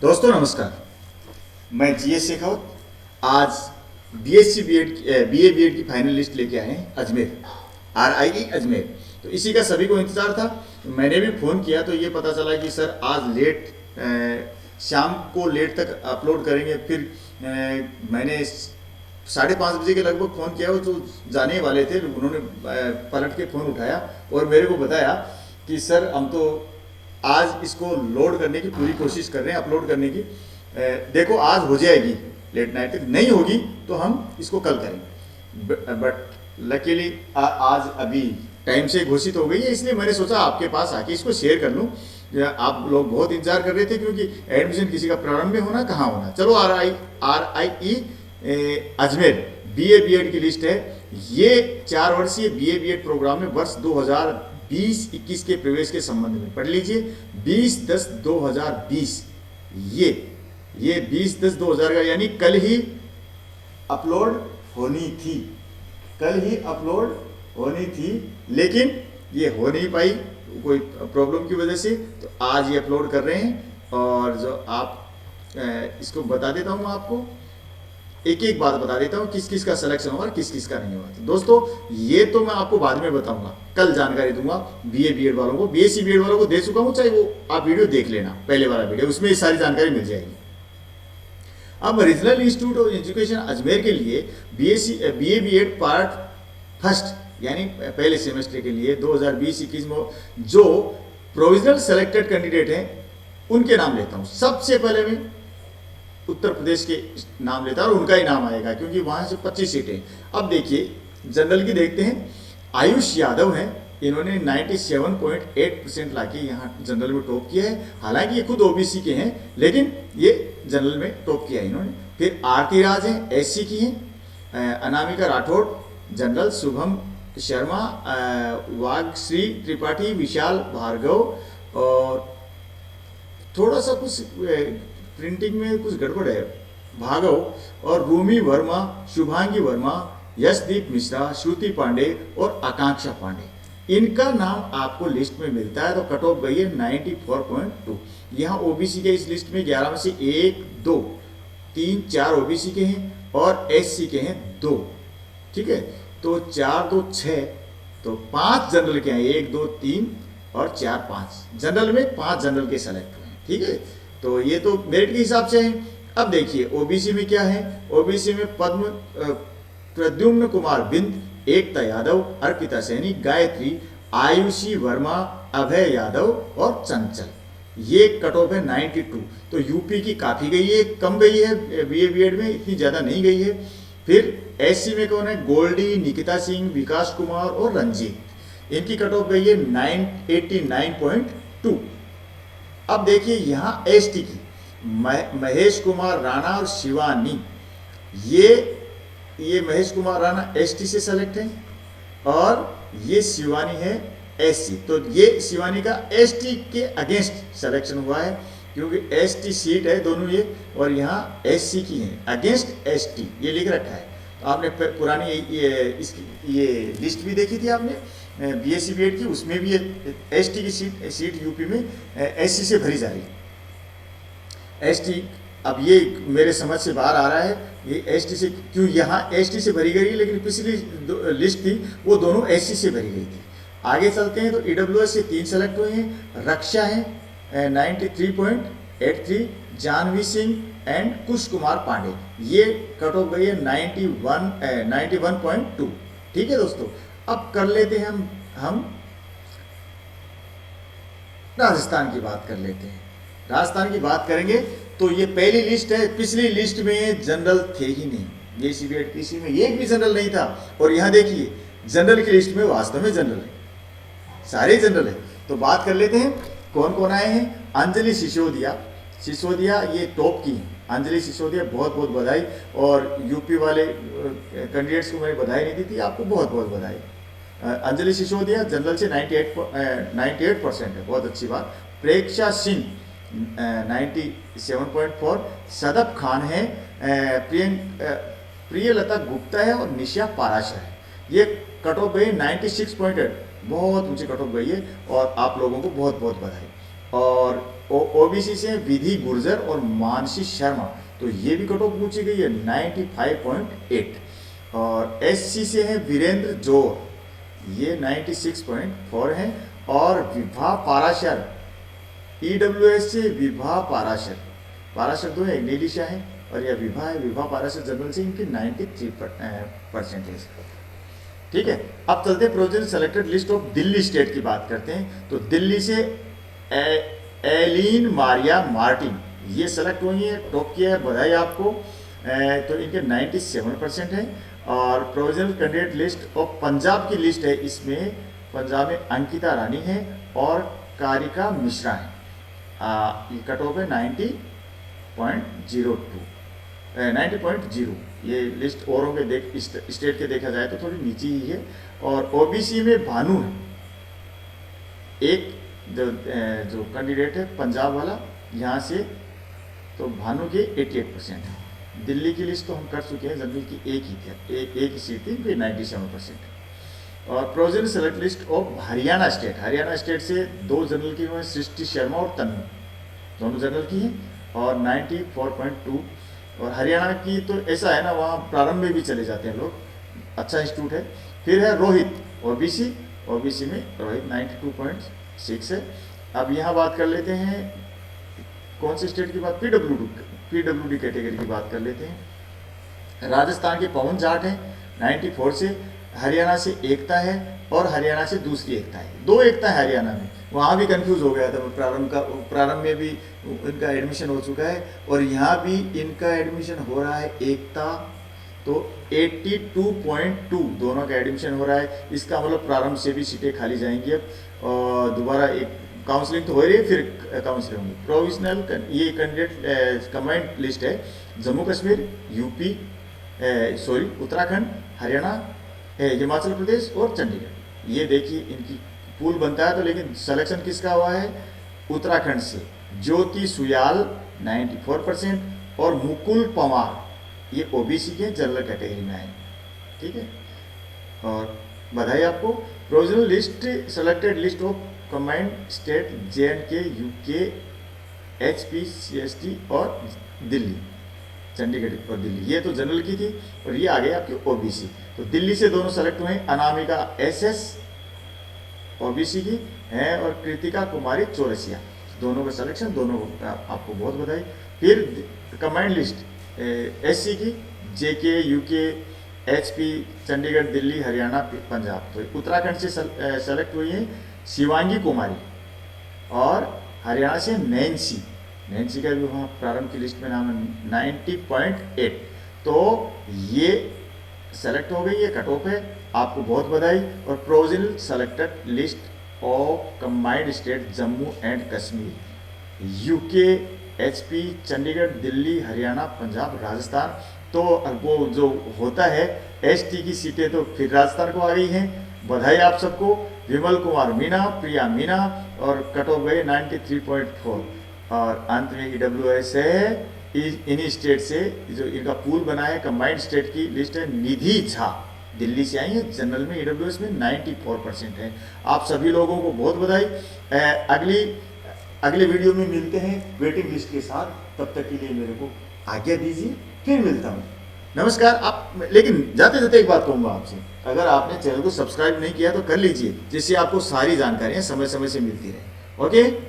दोस्तों नमस्कार। मैं जीएस शेखावत आज बीएससी बीएड बीए बीएड की फाइनल लिस्ट लेके आए हैं अजमेर, आरआईई अजमेर। तो इसी का सभी को इंतज़ार था। मैंने भी फ़ोन किया तो ये पता चला कि सर आज शाम को लेट तक अपलोड करेंगे। फिर मैंने 5:30 बजे के लगभग फ़ोन किया, वो तो जाने वाले थे, उन्होंने पलट के फ़ोन उठाया और मेरे को बताया कि सर हम तो आज इसको लोड करने की पूरी कोशिश कर रहे हैं, अपलोड करने की। देखो आज हो जाएगी, लेट नाइट तक नहीं होगी तो हम इसको कल करेंगे। बट लकीली आज अभी टाइम से घोषित हो गई है, इसलिए मैंने सोचा आपके पास आके इसको शेयर कर लूँ। आप लोग बहुत इंतजार कर रहे थे क्योंकि एडमिशन किसी का प्रारंभ में होना कहाँ होना। चलो आरआईई अजमेर बीए बीएड की लिस्ट है। ये 4 वर्षीय बीए बीएड प्रोग्राम में वर्ष 2020-21 के प्रवेश के संबंध में पढ़ लीजिए। 20-10-2020 ये 20-10-2000 का, यानी कल ही अपलोड होनी थी, कल ही अपलोड होनी थी, लेकिन ये हो नहीं पाई कोई प्रॉब्लम की वजह से। तो आज ये अपलोड कर रहे हैं और जो आप इसको बता देता हूँ, आपको एक एक बात बता देता हूँ किस किस का सिलेक्शन हुआ और किस किस का नहीं हुआ। तो दोस्तों ये तो मैं आपको बाद में बताऊंगा, कल जानकारी दूंगा। बीए बीएड वालों को, बीएससी बीएड वालों को दे चुका हूँ, चाहे वो आप वीडियो देख लेना, पहले वाला वीडियो, उसमें ये सारी जानकारी मिल जाएगी। अब regional institute of education Ajmer के लिए बीए बीएड पार्ट फर्स्ट यानी पहले सेमेस्टर के लिए 2020-21 में जो प्रोविजनल सेलेक्टेड कैंडिडेट हैं उनके नाम लेता हूँ। सबसे पहले मैं उत्तर प्रदेश के नाम लेता है और उनका ही नाम आएगा क्योंकि वहाँ से 25 सीटें। अब देखिए जनरल की देखते हैं। आयुष यादव हैं, इन्होंने 97.8% लाके यहाँ जनरल में टॉप किया है। हालांकि ये खुद ओबीसी के हैं लेकिन ये जनरल में टॉप किया है इन्होंने। फिर आरती राज हैं, एससी की हैं। अनामिका राठौड़ जनरल, शुभम शर्मा, वाघश्री त्रिपाठी, विशाल भार्गव, और थोड़ा सा कुछ प्रिंटिंग में कुछ गड़बड़ है, भागव, और रूमी वर्मा, शुभांगी वर्मा, यशदीप मिश्रा, श्रुति पांडे और आकांक्षा पांडे। इनका नाम आपको लिस्ट में मिलता है। तो कट ऑफ गई है 94.2। यहाँ ओबीसी के इस लिस्ट में 11 में से 1 2 3 4 ओबीसी के हैं और एससी के हैं 2। ठीक है, तो 4 2 6, तो 5 जनरल के हैं, 1 2 3 और 4 5 जनरल में 5 जनरल के सेलेक्ट हुए हैं। ठीक है, तो ये तो मेरिट के हिसाब से है। अब देखिए ओबीसी में क्या है। ओबीसी में प्रद्युम्न कुमार बिंद, एकता यादव, अर्पिता सैनी, गायत्री, आयुषी वर्मा, अभय यादव और चंचल। ये कट ऑफ है 92। तो यूपी की काफ़ी गई है, कम गई है बीए बीएड में, इतनी ज़्यादा नहीं गई है। फिर एससी में कौन है, गोल्डी, निकिता सिंह, विकास कुमार और रंजीत। इनकी कट ऑफ गई है 89.2। अब देखिए यहाँ एसटी की महेश कुमार राणा और शिवानी। ये महेश कुमार राणा एसटी से सेलेक्ट है और ये शिवानी है एससी। तो ये शिवानी का एसटी के अगेंस्ट सिलेक्शन हुआ है क्योंकि एसटी सीट है दोनों ये, और यहाँ एससी की है अगेंस्ट एसटी, ये लिख रखा है। तो आपने पुरानी ये लिस्ट भी देखी थी आपने बीएससी बीएड की, उसमें भी एसटी की सीट यूपी में एससी से भरी जा रही है। एसटी अब ये मेरे समझ से बाहर आ रहा है, ये एसटी से क्यों यहाँ एसटी से भरी गई, लेकिन पिछली लिस्ट थी वो दोनों एससी से भरी गई थी। आगे चलते हैं तो ईडब्ल्यूएस से 3 सेलेक्ट हुए हैं। रक्षा है 93.83, जानवी सिंह एंड कुश कुमार पांडे। ये कट ऑफ गई है 91.2। ठीक है दोस्तों, अब कर लेते हैं हम राजस्थान की बात कर लेते हैं। राजस्थान की बात करेंगे तो ये पहली लिस्ट है। पिछली लिस्ट में जनरल थे ही नहीं, बीएससी बीएड किसी में एक भी जनरल नहीं था। और यहाँ देखिए जनरल की लिस्ट में वास्तव में जनरल है, सारे जनरल है। तो बात कर लेते हैं कौन कौन आए हैं। अंजलि सिसोदिया ये टॉप की हैं। अंजलि सिसोदिया बहुत बहुत बधाई, और यूपी वाले कैंडिडेट्स को मैंने बधाई नहीं दी थी, आपको बहुत बहुत बधाई। अंजलि सिसोदिया जनरल से 98% है, बहुत अच्छी बात। प्रेक्षा सिंह 97.4, सदफ खान है, प्रियलता गुप्ता है और निशा पाराशर है। ये कट ऑफ गई 96.8, बहुत ऊंची कट ऑफ गई है और आप लोगों को बहुत बहुत बधाई। और ओबीसी से विधि गुर्जर और मानसी शर्मा, तो ये भी कट ऑफ पूछी गई है 95.8। और एससी से है वीरेंद्र जोर, ये 96.4 है। और विभा पाराशर, ईडब्ल्यूएस से विभा पाराशर, पाराशर तो है नीलिशा है और यह विभा है, विभा पाराशर जनरल से इनकी 93%। ठीक है, अब चलते हैं provisional selected list of Delhi state की बात करते हैं। तो दिल्ली से एलिन मारिया मार्टिन ये सेलेक्ट हुई है, टॉप किया है, बधाई आपको। तो इनके 97% है। और provisional candidate list of Punjab की लिस्ट है, इसमें पंजाब में अंकिता रानी है और कारिका मिश्रा है। ये कट ऑफ है 90.0। ये लिस्ट औरों के स्टेट के देखा जाए तो थोड़ी नीचे ही है। और ओबीसी में भानु है, एक जो कैंडिडेट है पंजाब वाला यहाँ से, तो भानु के 88% है। दिल्ली की लिस्ट तो हम कर चुके हैं, जनरल की एक ही थी, एक ही सीट थी, फिर 97%। और provisional select list of Haryana state, Haryana state से 2 जनरल की हुए, सृष्टि शर्मा और तन्नू, दोनों जनरल की हैं और 94.2। और हरियाणा की तो ऐसा है ना, वहाँ प्रारंभ में भी चले जाते हैं लोग, अच्छा इंस्टीट्यूट है। फिर है रोहित ओबीसी, ओबीसी में रोहित 92.6 है। अब यहाँ बात कर लेते हैं कौन से स्टेट की बात, पीडब्ल्यूडी कैटेगरी की बात कर लेते हैं। राजस्थान के पवन जाट है 94 से, हरियाणा से एकता है और हरियाणा से दूसरी एकता है, 2 एकता है हरियाणा में, वहाँ भी कंफ्यूज हो गया था। प्रारंभ में भी इनका एडमिशन हो चुका है और यहाँ भी इनका एडमिशन हो रहा है एकता, तो 82.2 दोनों का एडमिशन हो रहा है। इसका मतलब प्रारंभ से भी सीटें खाली जाएंगी अब, और दोबारा एक काउंसलिंग तो हो रही है, फिर काउंसलिंग होंगी। प्रोविजनल ये कैंडिडेट कंबाइंड लिस्ट है, जम्मू कश्मीर, यूपी, उत्तराखंड, हरियाणा, हिमाचल प्रदेश और चंडीगढ़। ये देखिए इनकी पूल बनता है, तो लेकिन सिलेक्शन किसका हुआ है, उत्तराखंड से ज्योति सुयाल 94% और मुकुल पवार, ये ओबीसी के जनरल कैटेगरी में आए। ठीक है, और बधाई आपको। Provisional list selected list of combined state JNK, UK, HP, CST और दिल्ली, चंडीगढ़ और दिल्ली, ये तो जनरल की थी और ये आ गए आपके ओबीसी। तो दिल्ली से दोनों सेलेक्ट हुए, अनामिका SS ओबीसी की है और कृतिका कुमारी चौरसिया, दोनों का सिलेक्शन, दोनों का आपको बहुत बधाई। फिर कंबाइंड लिस्ट SC की JK, UK, HP, Chandigarh, Delhi, Haryana, Punjab. तो उत्तराखंड से सेलेक्ट हुई है शिवांगी कुमारी और हरियाणा से नैन्सी का भी वहाँ प्रारंभ की लिस्ट में नाम है 90.8। तो ये सेलेक्ट हो गई, ये कट ऑफ है, आपको बहुत बधाई। और provisional selected list of combined state Jammu and Kashmir, UK, HP, Chandigarh, Delhi, Haryana, Punjab, Rajasthan. तो वो जो होता है ST की सीटें तो फिर राजस्थान को आ गई हैं, बधाई आप सबको। विमल कुमार मीना, प्रिया मीना और कट ऑफ गए 93.4। और अंत में EWS है, इन्हीं स्टेट से जो इनका पूल बना है, कंबाइंड स्टेट की लिस्ट है, निधि झा दिल्ली से आई है, जनरल में EWS में 94% है। आप सभी लोगों को बहुत बधाई। अगले वीडियो में मिलते हैं वेटिंग लिस्ट के साथ, तब तक के लिए मेरे को आज्ञा दीजिए, फिर मिलता हूँ, नमस्कार। आप लेकिन जाते जाते एक बात कहूँगा आपसे, अगर आपने चैनल को सब्सक्राइब नहीं किया तो कर लीजिए, जिससे आपको सारी जानकारियाँ समय समय से मिलती रहे। ओके।